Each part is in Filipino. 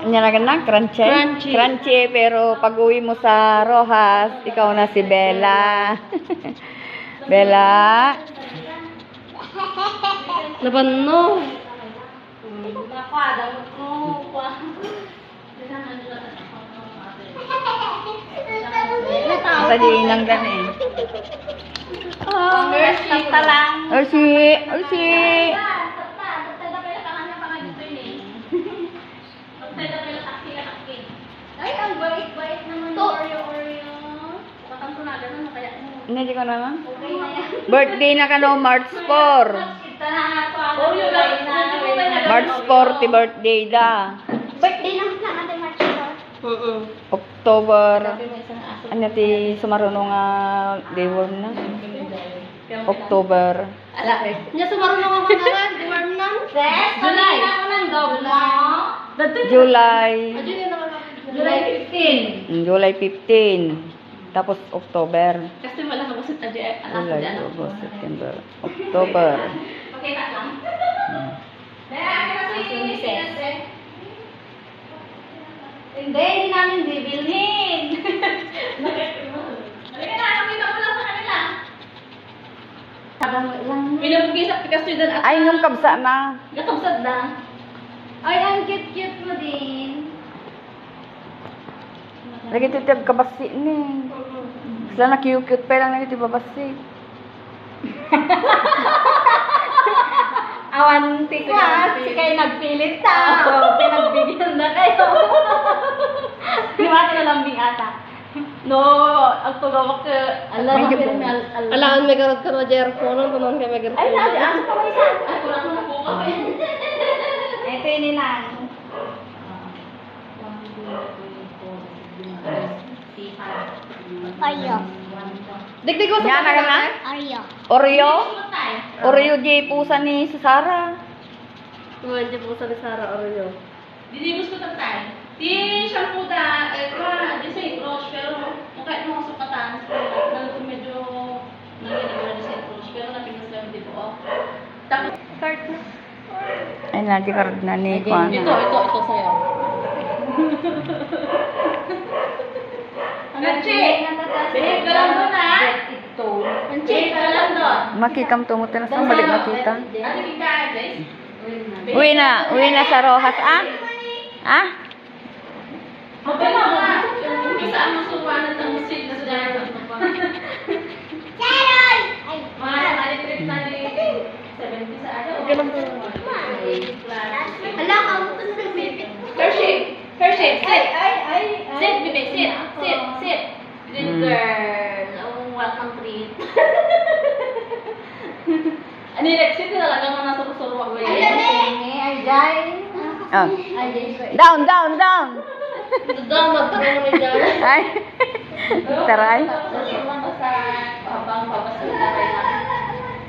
Niya na crunchy? Crunchy. Crunchy, pero pag uwi mo sa Rojas, ikaw na si Bella. Bella. Nabanno. Tadi inang dan eh. Tapta lang. Orsi, Orsi. Ay, ang bait-bait naman ng Oreo. Hindi ko naman. Okay na yan. Birthday na ka no, March 4. March 4, ti birthday da. Birthday naman sa ating March 4. October. Ano ti sumarunong nga deworm na? October. Nya sumarunong ako na deworm nang. July. Ako ng dogma. July. July 15. July 15. Tapos October. Kasi wala ka basit aja. July, August, September, October. Pakita lang. Hindi namin bibilhin. Halika na, kamita mo lang sa kanila. Sabang lang. Pinapag-isap ka kasi dan at Ay, yung kabsa na. gakamsad na. Ay, ang cute-cute mo din. Lagi titib kabasi ni. Sila na cute pa lang lagi tibabasi. Awan tikwas, si kayo nagpilit ta. Pinagbigyan na kayo. Di ba ito na lambing ata? No, ang tugawak ka. Alaan may garot ka na Jer ko nung tunon ka may garot. Ay, sabi, aso pa may isa. Ay, wala ko na po kami. Ito yun nilang. Oreo. Digdig ko Yan, sa na? Oreo. Oreo? Oreo di pusa ni Sara. Tuwan dyan po sa Sara Oreo. Hindi gusto tatay. Di shampoo da, di sa approach, pero mukha mo sukatan. Lalo kung medyo nangyayari di sa approach, pero napinas lang dito. Tapos, Cart na. Ay, lagi card na ni Juan. Ito sa'yo. Kanchi! Behave ka lang doon ha! Kanchi, ka lang doon. Makikam tumutin na sa balik makita. Ate Kika, guys. Uwi na sa Rojas, ah? Ah? Okay na nga. Isa ang masuwanan ng musik na sa dyan. Sharon! Ay, Mga alitrip na ni 70 sa ano. Ala, ang ito na nagpipit. Hershey! Hershey, sit! Ay. Sit, bebe, sit! Good girl. Oh, welcome treat. Ano yung sit na talaga mga nasa kusurwak ko Ay, ay, Jai. Oh. Ay, Jai. Down. Daw, magkaroon mo dyan. Ay. Taray. Habang papasala kayo lang.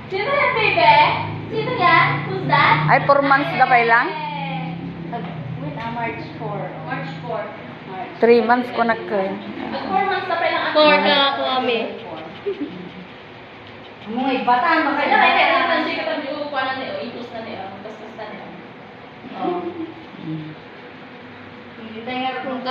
Sino yan, bebe? Sino yan? Who's that? Ay, 4 months na pa lang? Wait, March 4. March 4. 3 months ko na kayo. 4 months na pa lang. Core ka ako kami. Mga ibatan, Kaya kaya natin siya kapag yung kuha na niyo, itus na niyo, basta na niyo. Hindi tayo nga kung